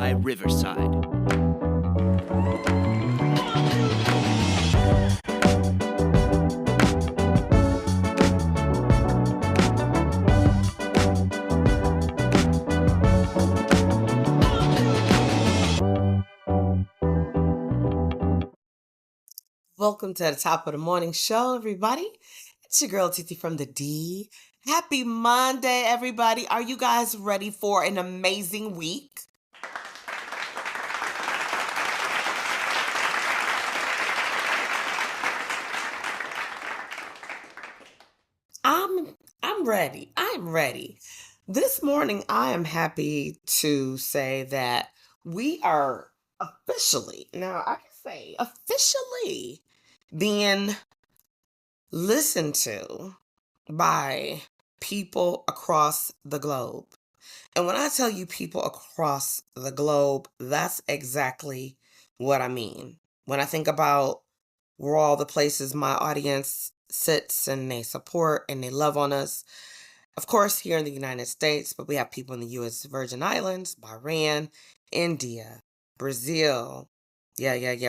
by Riverside. Welcome to the top of the morning show, everybody. It's your girl, TT from the D. Happy Monday, everybody. Are you guys ready for an amazing week? I'm ready. I'm ready. This morning, I am happy to say that we are officially, now I can say officially, being listened to by people across the globe. And when I tell you people across the globe, that's exactly what I mean. When I think about where all the places my audience sits and they support and they love on us, of course, here in the United States, but we have people in the U.S. Virgin Islands, Bahrain, India, Brazil.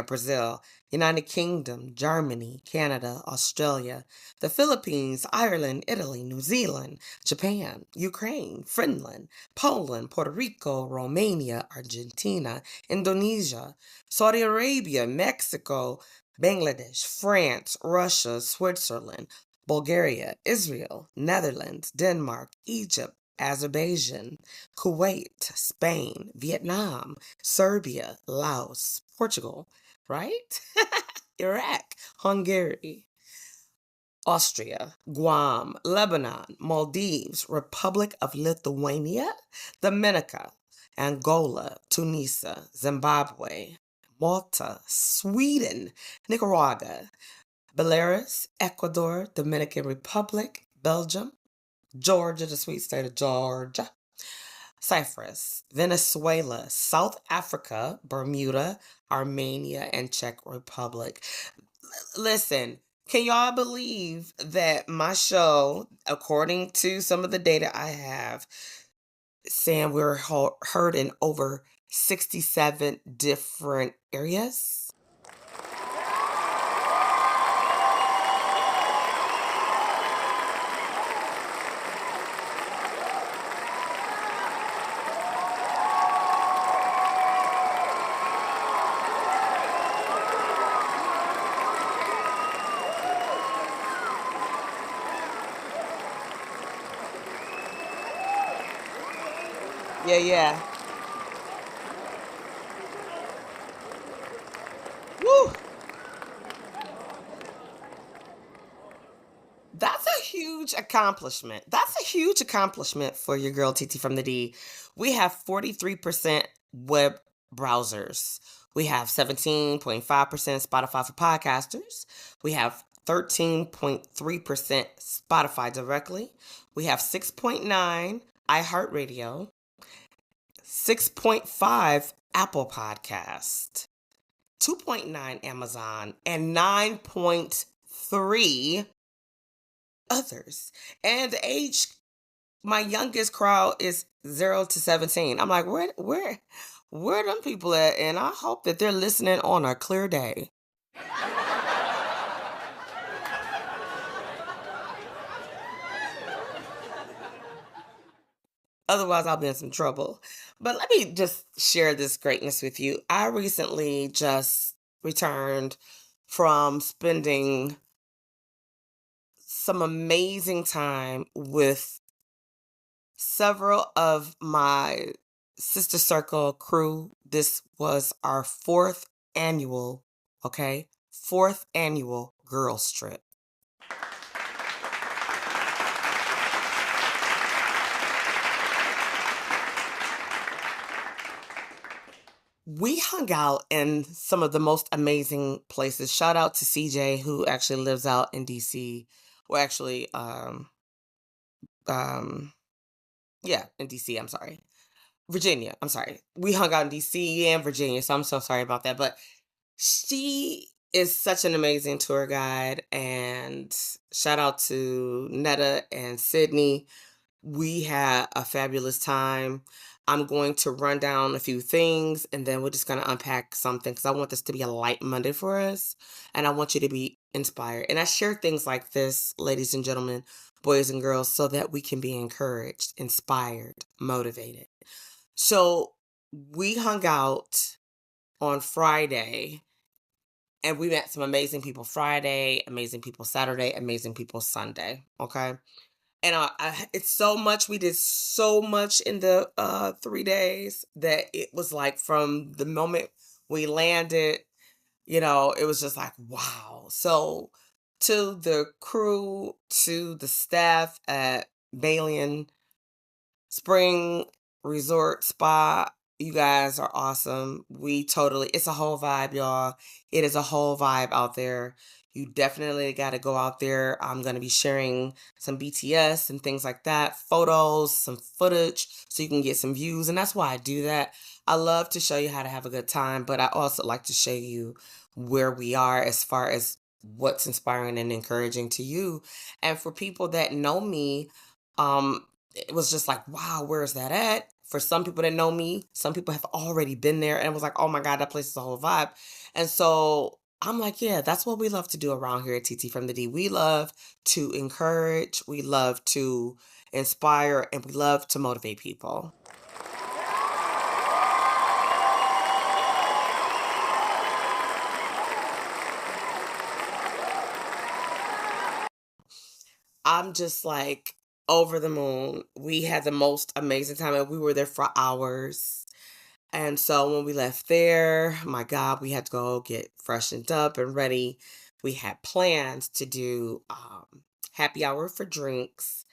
Brazil. United Kingdom, Germany, Canada, Australia, the Philippines, Ireland, Italy, New Zealand, Japan, Ukraine, Finland, Poland, Puerto Rico, Romania, Argentina, Indonesia, Saudi Arabia, Mexico, Bangladesh, France, Russia, Switzerland, Bulgaria, Israel, Netherlands, Denmark, Egypt, Azerbaijan, Kuwait, Spain, Vietnam, Serbia, Laos, Portugal, right? Iraq, Hungary, Austria, Guam, Lebanon, Maldives, Republic of Lithuania, Dominica, Angola, Tunisia, Zimbabwe, Malta, Sweden, Nicaragua, Belarus, Ecuador, Dominican Republic, Belgium, Georgia, the sweet state of Georgia, Cyprus, Venezuela, South Africa, Bermuda, Armenia, and Czech Republic. Listen, can y'all believe that my show, according to some of the data I have, saying we're heard in over 67 different areas? Yeah. Woo! That's a huge accomplishment. That's a huge accomplishment for your girl TT from the D. We have 43% web browsers. We have 17.5% Spotify for podcasters. We have 13.3% Spotify directly. We have 6.9 iHeartRadio, 6.5 Apple Podcast, 2.9 Amazon, and 9.3 others. And the age, my youngest crowd is 0 to 17. I'm like, where them people at? And I hope that they're listening on a clear day. Otherwise, I'll be in some trouble. But let me just share this greatness with you. I recently just returned from spending some amazing time with several of my Sister Circle crew. This was our fourth annual girls trip. We hung out in some of the most amazing places. Shout out to CJ, who actually lives out in DC. Well, actually, in DC, I'm sorry. Virginia, I'm sorry. We hung out in DC and Virginia, so I'm so sorry about that. But she is such an amazing tour guide, and shout out to Netta and Sydney. We had a fabulous time. I'm going to run down a few things and then we're just going to unpack something because I want this to be a light Monday for us. And I want you to be inspired. And I share things like this, ladies and gentlemen, boys and girls, so that we can be encouraged, inspired, motivated. So we hung out on Friday and we met some amazing people Friday, amazing people Saturday, amazing people Sunday. Okay. And it's so much, we did so much in the 3 days that it was like from the moment we landed, it was just like, wow. So to the crew, to the staff at Balian Spring Resort Spa, you guys are awesome. It's a whole vibe, y'all. It is a whole vibe out there. You definitely got to go out there. I'm going to be sharing some BTS and things like that, photos, some footage, so you can get some views. And that's why I do that. I love to show you how to have a good time, but I also like to show you where we are as far as what's inspiring and encouraging to you. And for people that know me, um, it was just like, wow, where is that at? For some people that know me, some people have already been there and it was like, oh my God, that place is a whole vibe. And so I'm like, yeah, that's what we love to do around here at TT from the D. We love to encourage, we love to inspire, and we love to motivate people. I'm just like over the moon. We had the most amazing time and we were there for hours. And so when we left there, my God, we had to go get freshened up and ready. We had plans to do happy hour for drinks.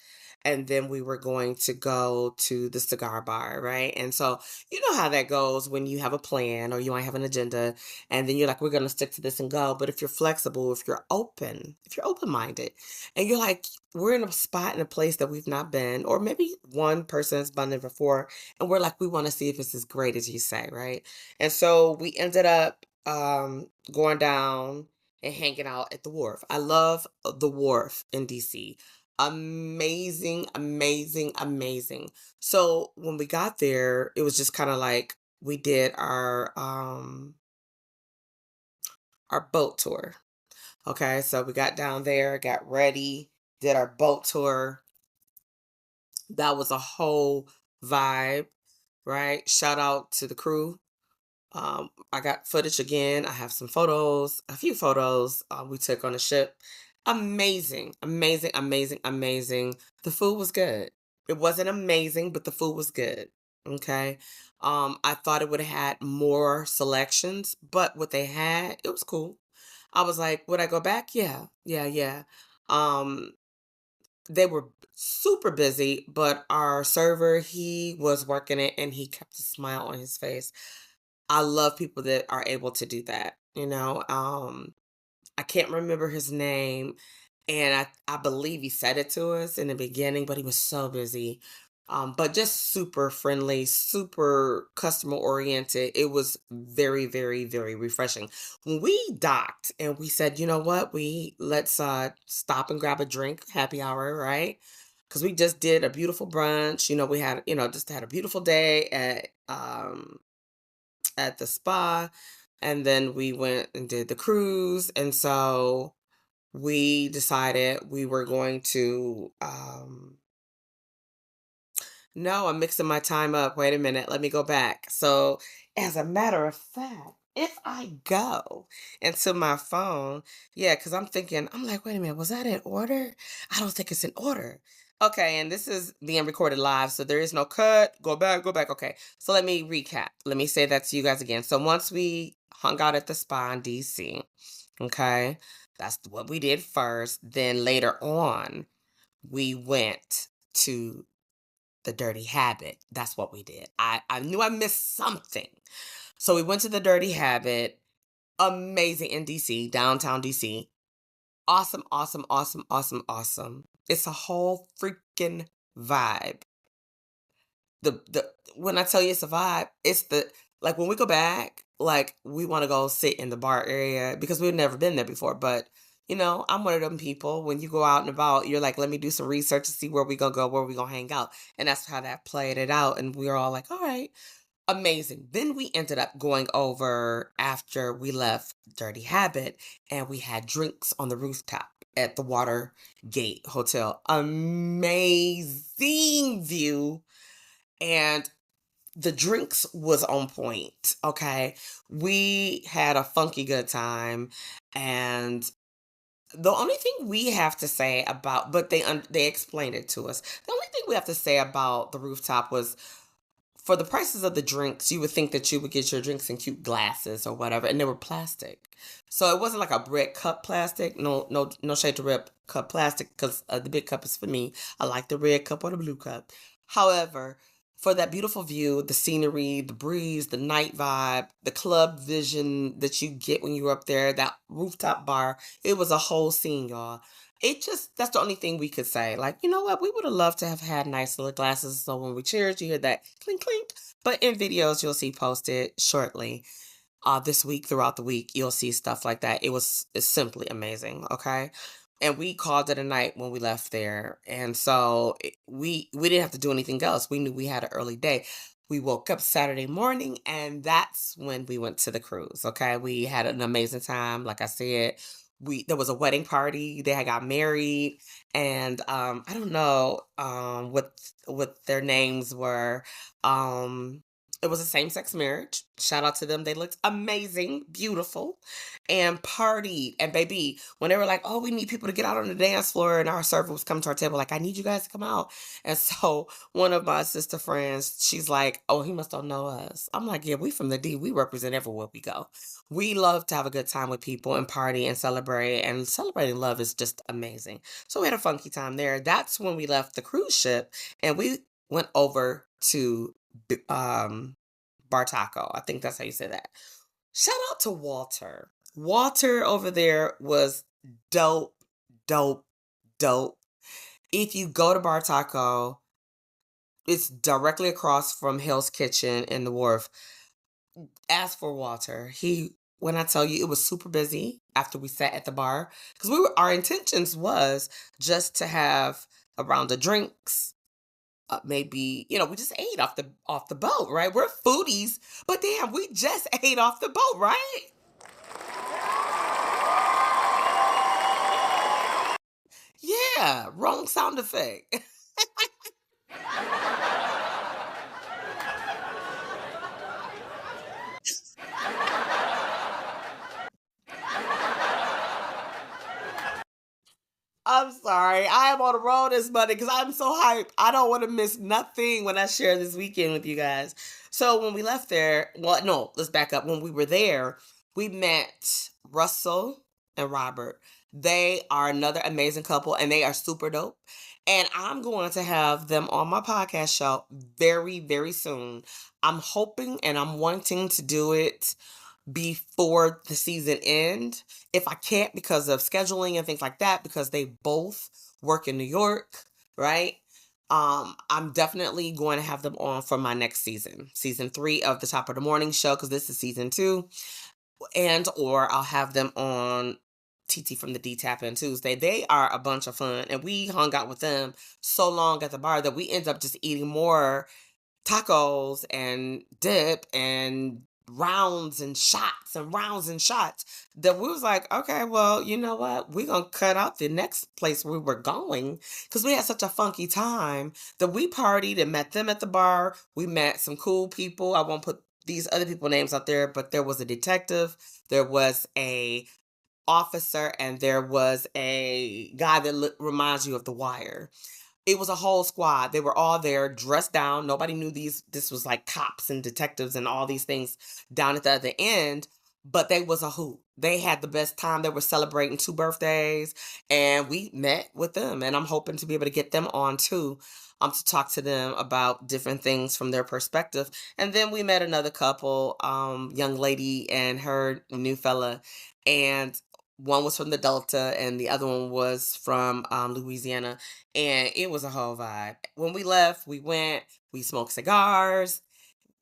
And then we were going to go to the cigar bar, right? And so you know how that goes when you have a plan or you might have an agenda, and then you're like, we're going to stick to this and go. But if you're flexible, if you're open-minded, and you're like, we're in a spot in a place that we've not been, or maybe one person has been there before, and we're like, we want to see if it's as great as you say, right? And so we ended up going down and hanging out at the wharf. I love the wharf in DC. Amazing, amazing, amazing. So when we got there, it was just kind of like we did our boat tour. Okay, so we got down there, got ready, did our boat tour. That was a whole vibe, right? Shout out to the crew. I got footage again. I have some photos, a few photos we took on the ship. Amazing, amazing, amazing, amazing. The food was good. It wasn't amazing, but the food was good. Okay. I thought it would have had more selections, but what they had, it was cool. I was like, would I go back? Yeah, yeah, yeah. Um, they were super busy, but our server, he was working it and he kept a smile on his face. I love people that are able to do that, you know. I can't remember his name, and I believe he said it to us in the beginning, but he was so busy. But just super friendly, super customer oriented. It was very, very, very refreshing. When we docked and we said, you know what, let's stop and grab a drink, happy hour, right? Because we just did a beautiful brunch. We had, just had a beautiful day at the spa, and then we went and did the cruise. And so we decided we were going to no, I'm mixing my time up. Wait a minute, let me go back. So as a matter of fact, if I go into my phone, yeah, because I'm like, wait a minute, was that in order? I don't think it's in order. Okay, and this is being recorded live, so there is no cut. Go back, go back. Okay, so let me recap. Let me say that to you guys again. So once we hung out at the spa in DC, okay, that's what we did first. Then later on, we went to the Dirty Habit. That's what we did. I knew I missed something. So we went to the Dirty Habit. Amazing in DC, downtown DC. Awesome, awesome, awesome, awesome, awesome. It's a whole freaking vibe. The when I tell you it's a vibe, it's the like when we go back, like we want to go sit in the bar area because we've never been there before, but I'm one of them people. When you go out and about, you're like, let me do some research to see where we gonna go, where we gonna hang out. And that's how that played it out. And we were all like, all right, amazing. Then we ended up going over after we left Dirty Habit and we had drinks on the rooftop at the Watergate Hotel. Amazing view. And the drinks was on point. Okay. We had a funky good time. And the only thing we have to say about, but they explained it to us. The only thing we have to say about the rooftop was for the prices of the drinks, you would think that you would get your drinks in cute glasses or whatever, and they were plastic. So it wasn't like a red cup plastic. No, no, no shade to red cup plastic because the big cup is for me. I like the red cup or the blue cup. However, for that beautiful view, the scenery, the breeze, the night vibe, the club vision that you get when you're up there, that rooftop bar, it was a whole scene, y'all. That's the only thing we could say. Like, you know what? We would have loved to have had nice little glasses. So when we cheers, you hear that clink, clink. But in videos, you'll see posted shortly this week, throughout the week, you'll see stuff like that. It's simply amazing. Okay. And we called it a night when we left there. And so we didn't have to do anything else. We knew we had an early day. We woke up Saturday morning and that's when we went to the cruise. Okay. We had an amazing time. Like I said, there was a wedding party. They had got married and I don't know what their names were. Um it was a same-sex marriage. Shout out to them. They looked amazing, beautiful, and partied. And baby, when they were like, oh, we need people to get out on the dance floor, and our server was coming to our table, like, I need you guys to come out. And so one of my sister friends, she's like, oh, he must don't know us. I'm like, yeah, we from the D. We represent everywhere we go. We love to have a good time with people and party and celebrate. And celebrating love is just amazing. So we had a funky time there. That's when we left the cruise ship and we went over to Bartaco. I think that's how you say that. Shout out to Walter. Walter over there was dope, dope, dope. If you go to Bartaco, it's directly across from Hell's Kitchen in the Wharf. Ask for Walter. When I tell you it was super busy after we sat at the bar, because our intentions was just to have a round of drinks, maybe we just ate off the boat, right? We're foodies, but damn, we just ate off the boat, right? Yeah, wrong sound effect. I'm sorry. I am on the road this Monday because I'm so hyped. I don't want to miss nothing when I share this weekend with you guys. So when we left there, well, no, let's back up. When we were there, we met Russell and Robert. They are another amazing couple and they are super dope. And I'm going to have them on my podcast show very, very soon. I'm hoping and I'm wanting to do it before the season end. If I can't because of scheduling and things like that, because they both work in New York, right? I'm definitely going to have them on for my next season 3 of the Top of the Morning show, because this is season 2, and or I'll have them on TT from the D Tap in Tuesday. They are a bunch of fun, and we hung out with them so long at the bar that we end up just eating more tacos and dip and rounds and shots that we was like, okay, well, you know what? We're going to cut out the next place we were going because we had such a funky time that we partied and met them at the bar. We met some cool people. I won't put these other people names out there, but there was a detective, there was a officer, and there was a guy that reminds you of The Wire. It was a whole squad. They were all there dressed down. Nobody knew this was like cops and detectives and all these things down at the other end, but they was a hoot. They had the best time. They were celebrating 2 birthdays and we met with them, and I'm hoping to be able to get them on too. To talk to them about different things from their perspective. And then we met another couple, young lady and her new fella, and one was from the Delta and the other one was from Louisiana, and it was a whole vibe. When we left, we smoked cigars,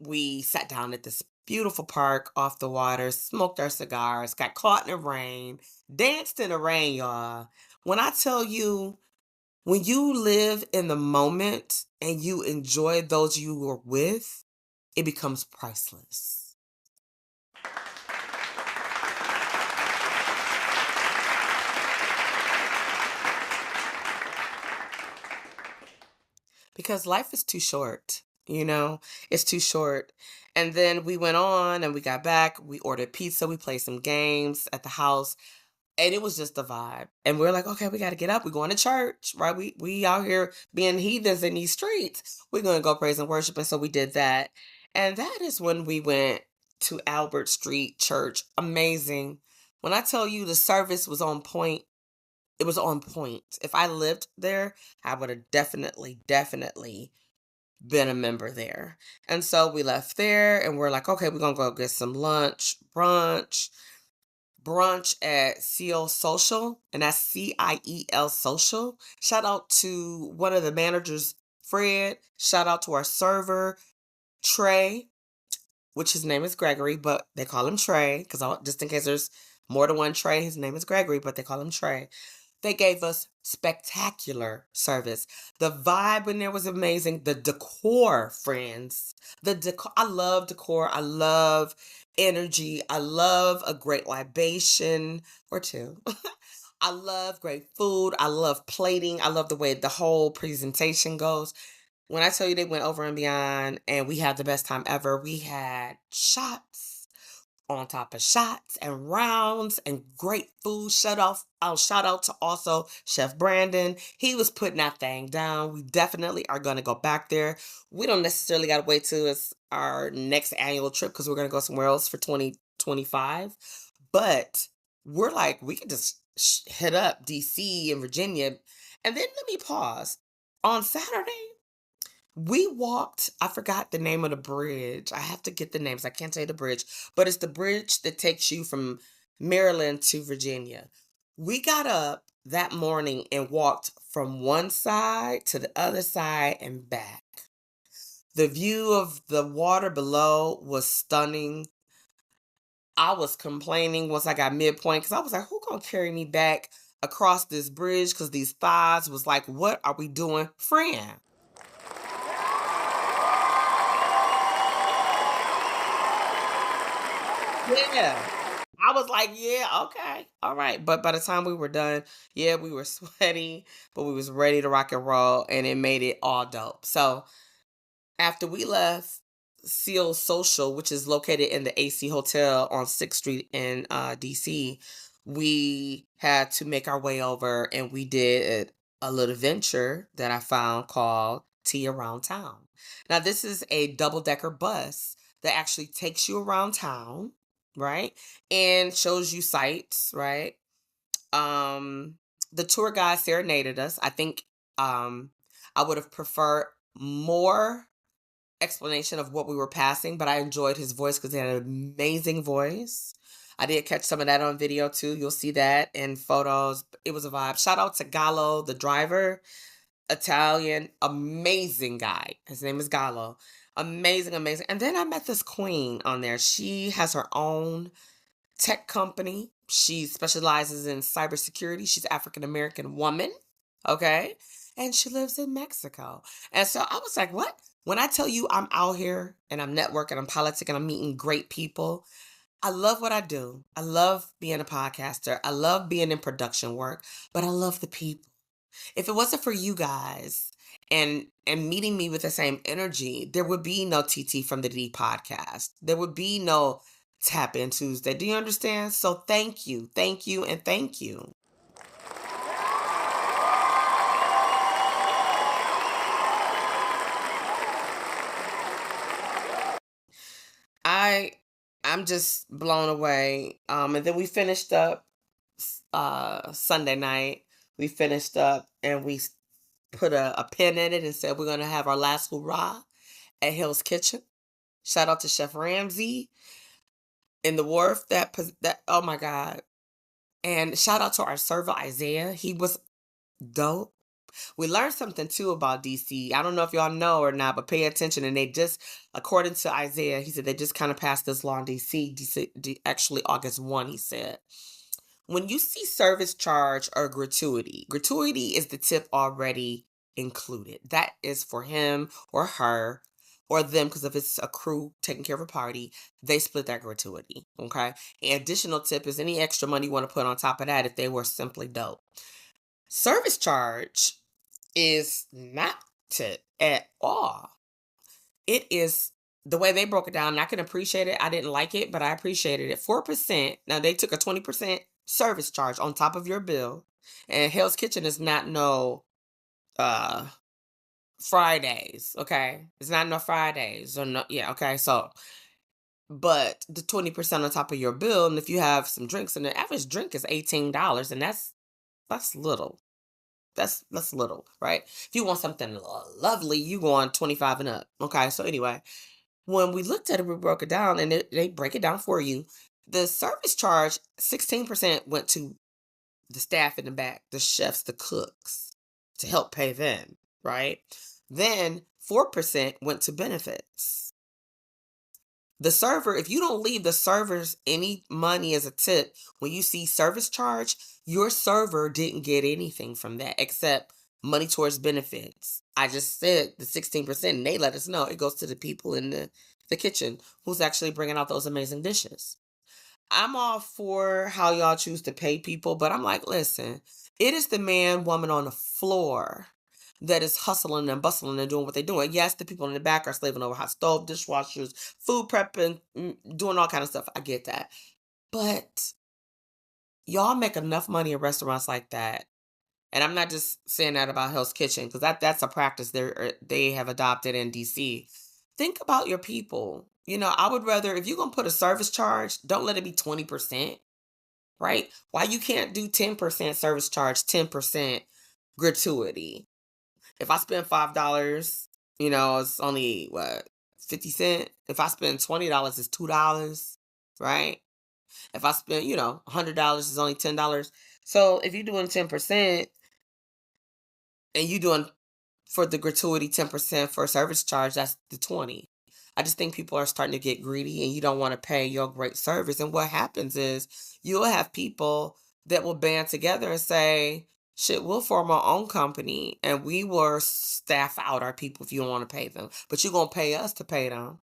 we sat down at this Beautiful park off the water, smoked our cigars, got caught in the rain, danced in the rain, y'all. When I tell you, when you live in the moment and you enjoy those you were with, it becomes priceless. Because life is too short, it's too short. And then we went on and we got back, we ordered pizza, we played some games at the house, and it was just a vibe. And we're like, okay, we got to get up. We're going to church, right? We out here being heathens in these streets. We're going to go praise and worship. And so we did that. And that is when we went to Albert Street Church. Amazing. When I tell you the service was on point, it was on point. If I lived there, I would have definitely been a member there. And so we left there and we're like, okay, we're going to go get some lunch, brunch at Ciel Social, and that's Ciel Social. Shout out to one of the managers, Fred. Shout out to our server, Trey, which his name is Gregory, but they call him Trey, because just in case there's more than one Trey, his name is Gregory, but they call him Trey. They gave us spectacular service. The vibe in there was amazing. The decor, friends. The decor. I love decor. I love energy. I love a great libation or two. I love great food. I love plating. I love the way the whole presentation goes. When I tell you they went over and beyond and we had the best time ever, we had shots on top of shots and rounds and great food. Shout out to also Chef Brandon. He was putting that thing down. We definitely are going to go back there. We don't necessarily got to wait till it's our next annual trip because we're going to go somewhere else for 2025. But we're like, we could just hit up DC and Virginia. And then let me pause. On Saturday, we walked, I forgot the name of the bridge. I have to get the names. I can't tell you the bridge, but it's the bridge that takes you from Maryland to Virginia. We got up that morning and walked from one side to the other side and back. The view of the water below was stunning. I was complaining once I got midpoint because I was like, who gonna carry me back across this bridge? Because these thighs was like, what are we doing? Friend. Yeah. I was like, yeah, okay, all right. But by the time we were done, yeah, we were sweaty, but we was ready to rock and roll, and it made it all dope. So after we left Seal Social, which is located in the AC Hotel on 6th Street in DC, we had to make our way over and we did a little venture that I found called Tea Around Town. Now, this is a double-decker bus that actually takes you around town, right? And shows you sights, right? Um, the tour guide serenaded us. I think I would have preferred more explanation of what we were passing, but I enjoyed his voice because he had an amazing voice. I did catch some of that on video too. You'll see that in photos. It was a vibe. Shout out to Gallo, the driver, Italian, amazing guy. His name is Gallo. Amazing, amazing. And then I met this queen on there. She has her own tech company. She specializes in cybersecurity. She's an African American woman. Okay. And she lives in Mexico. And so I was like, what? When I tell you I'm out here and I'm networking, I'm politicking, I'm meeting great people, I love what I do. I love being a podcaster. I love being in production work, but I love the people. If it wasn't for you guys and meeting me with the same energy, there would be no TT from the D podcast. There would be no Tap In Tuesday. Do you understand? So thank you, and thank you. I I'm just blown away. And then we finished up Sunday night. We finished up and we put a pin in it and said we're gonna have our last hurrah at Hill's Kitchen. Shout out to Chef Ramsay in the wharf. That oh my God. And shout out to our server Isaiah. He was dope. We learned something too about DC. I don't know if y'all know or not, but pay attention. And they just, according to Isaiah, he said they just kind of passed this law in DC. Actually, August 1, he said. When you see service charge or gratuity is the tip already included. That is for him or her or them, because if it's a crew taking care of a party, they split that gratuity. Okay. An additional tip is any extra money you want to put on top of that if they were simply dope. Service charge is not tip at all. It is the way they broke it down. And I can appreciate it. I didn't like it, but I appreciated it. 4%. Now they took a 20% service charge on top of your bill. And Hell's Kitchen is not no uh Fridays, okay? It's not no Fridays or no, yeah, okay. So, but the 20% on top of your bill, and if you have some drinks, and the average drink is $18, and that's little. That's little, right? If you want something lovely, you go on 25 and up. Okay, so anyway, when we looked at it, we broke it down, and they break it down for you. The service charge, 16% went to the staff in the back, the chefs, the cooks, to help pay them, right? Then 4% went to benefits. The server, if you don't leave the servers any money as a tip, when you see service charge, your server didn't get anything from that except money towards benefits. I just said the 16%, and they let us know it goes to the people in the kitchen who's actually bringing out those amazing dishes. I'm all for how y'all choose to pay people, but I'm like, listen, it is the man, woman on the floor that is hustling and bustling and doing what they're doing. Yes, the people in the back are slaving over hot stove, dishwashers, food prepping, doing all kind of stuff. I get that. But y'all make enough money in restaurants like that. And I'm not just saying that about Hell's Kitchen, because that's a practice they have adopted in DC. Think about your people. I would rather, if you're going to put a service charge, don't let it be 20%, right? Why you can't do 10% service charge, 10% gratuity? If I spend $5, it's only what, 50 cents. If I spend $20, it's $2, right? If I spend, $100, it's only $10. So if you're doing 10% and you're doing for the gratuity 10% for a service charge, that's the 20. I just think people are starting to get greedy and you don't want to pay your great service. And what happens is you'll have people that will band together and say, shit, we'll form our own company and we will staff out our people if you don't want to pay them. But you're going to pay us to pay them.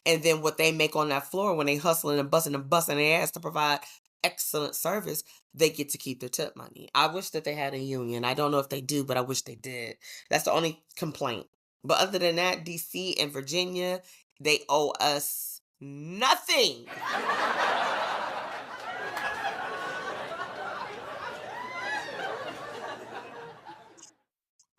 And then what they make on that floor when they hustling and busting their ass to provide excellent service, they get to keep their tip money. I wish that they had a union. I don't know if they do, but I wish they did. That's the only complaint. But other than that, DC and Virginia, they owe us nothing.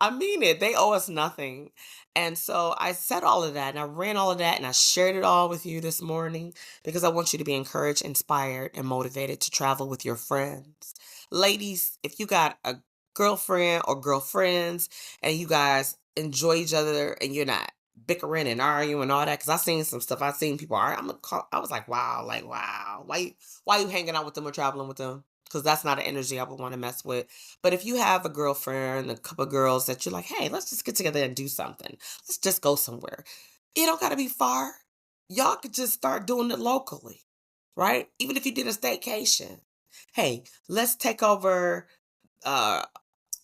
I mean it. They owe us nothing. And so I said all of that and I ran all of that and I shared it all with you this morning because I want you to be encouraged, inspired, and motivated to travel with your friends. Ladies, if you got a girlfriend or girlfriends and you guys enjoy each other and you're not bickering and arguing and all that, because I seen some stuff. I seen people argue. I was like, wow, why you hanging out with them or traveling with them? Because that's not an energy I would want to mess with. But if you have a girlfriend, a couple of girls that you're like, hey, let's just get together and do something. Let's just go somewhere. It don't got to be far. Y'all could just start doing it locally, right? Even if you did a staycation. Hey, let's take over uh,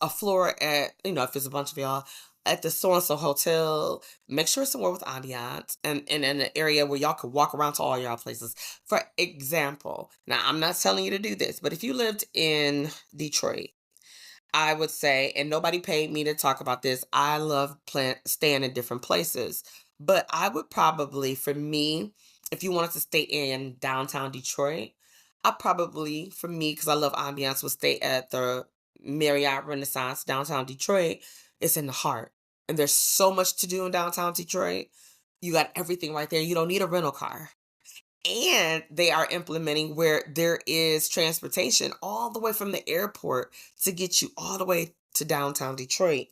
a floor at, if it's a bunch of y'all, at the so-and-so hotel. Make sure it's somewhere with ambiance and in an area where y'all could walk around to all y'all places. For example, now I'm not telling you to do this, but if you lived in Detroit, I would say, and nobody paid me to talk about this, I love staying in different places. But I would probably, for me, if you wanted to stay in downtown Detroit, I probably, for me, because I love ambiance, would stay at the Marriott Renaissance downtown Detroit. It's in the heart. And there's so much to do in downtown Detroit. You got everything right there. You don't need a rental car. And they are implementing where there is transportation all the way from the airport to get you all the way to downtown Detroit.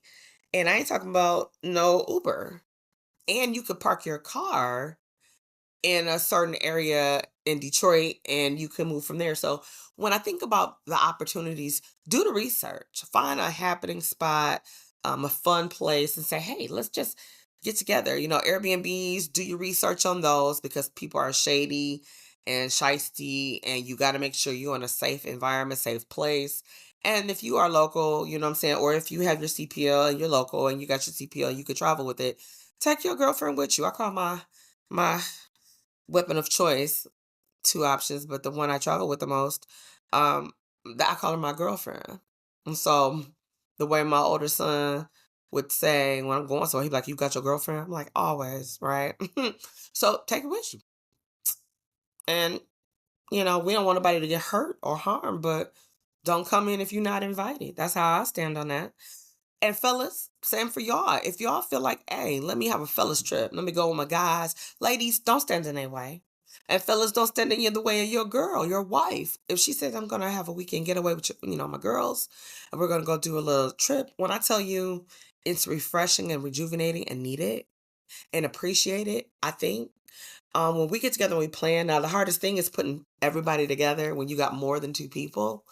And I ain't talking about no Uber. And you could park your car in a certain area in Detroit and you can move from there. So when I think about the opportunities, do the research, find a happening spot, a fun place, and say, hey, let's just get together. Airbnbs, do your research on those because people are shady and shisty, and you got to make sure you're in a safe environment, safe place. And if you are local, you know what I'm saying, or if you have your CPL and you're local and you got your CPL, you could travel with it. Take your girlfriend with you. I call my weapon of choice, two options, but the one I travel with the most, um, I call her my girlfriend. And so the way my older son would say when I'm going somewhere, he'd be like, "You got your girlfriend?" I'm like, "Always, right?" So take it with you. And we don't want nobody to get hurt or harmed, but don't come in if you're not invited. That's how I stand on that. And fellas, same for y'all. If y'all feel like, hey, let me have a fellas trip. Let me go with my guys. Ladies, don't stand in their way. And fellas, don't stand in the way of your girl, your wife. If she says, I'm going to have a weekend getaway with, my girls, and we're going to go do a little trip. When I tell you it's refreshing and rejuvenating and needed and appreciated, I think. When we get together and we plan, now the hardest thing is putting everybody together when you got more than two people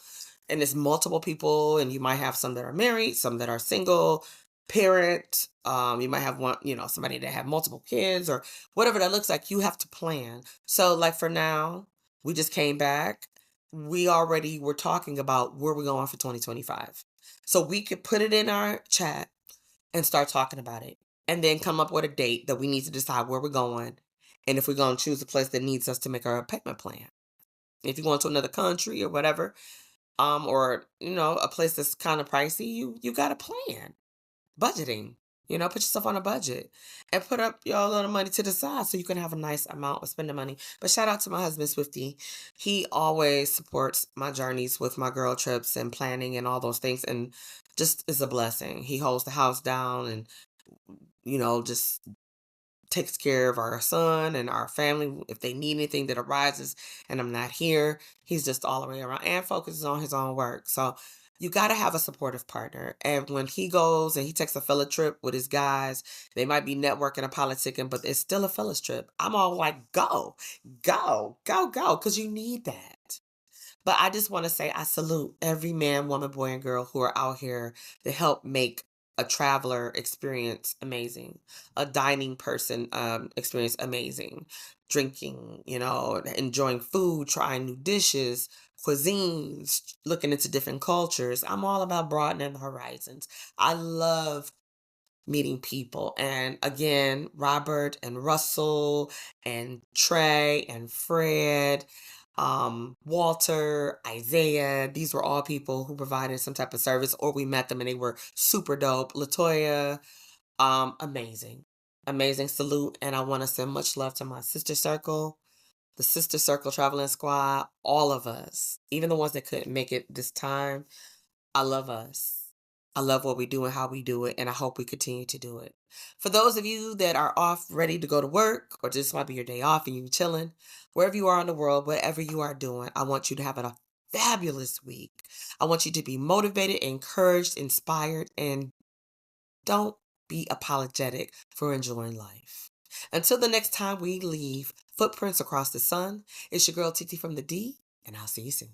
and it's multiple people, and you might have some that are married, some that are single, parent. You might have one, somebody that have multiple kids or whatever that looks like. You have to plan. So, like for now, we just came back. We already were talking about where we're going for 2025. So we could put it in our chat and start talking about it, and then come up with a date that we need to decide where we're going, and if we're going to choose a place that needs us to make our payment plan. If you're going to another country or whatever, or a place that's kind of pricey, you got a plan, budgeting, put yourself on a budget and put up your little money to the side so you can have a nice amount of spending money. But shout out to my husband Swifty. He always supports my journeys with my girl trips and planning and all those things, and just is a blessing. He holds the house down and just takes care of our son and our family if they need anything that arises and I'm not here. He's just all the way around and focuses on his own work. So you got to have a supportive partner. And when he goes and he takes a fella trip with his guys, they might be networking and politicking, but it's still a fella's trip. I'm all like, go, go, go, go, because you need that. But I just want to say I salute every man, woman, boy, and girl who are out here to help make a traveler experience amazing, a dining person experience amazing, drinking, enjoying food, trying new dishes, cuisines, looking into different cultures. I'm all about broadening the horizons. I love meeting people. And again, Robert and Russell and Trey and Fred, Walter, Isaiah, these were all people who provided some type of service, or we met them and they were super dope. Latoya, amazing, amazing, salute. And I want to send much love to my sister circle, the sister circle traveling squad, all of us, even the ones that couldn't make it this time. I love us. I love what we do and how we do it, and I hope we continue to do it. For those of you that are off, ready to go to work, or this might be your day off and you're chilling, wherever you are in the world, whatever you are doing, I want you to have a fabulous week. I want you to be motivated, encouraged, inspired, and don't be apologetic for enjoying life. Until the next time we leave footprints across the sun, it's your girl TT from the D, and I'll see you soon.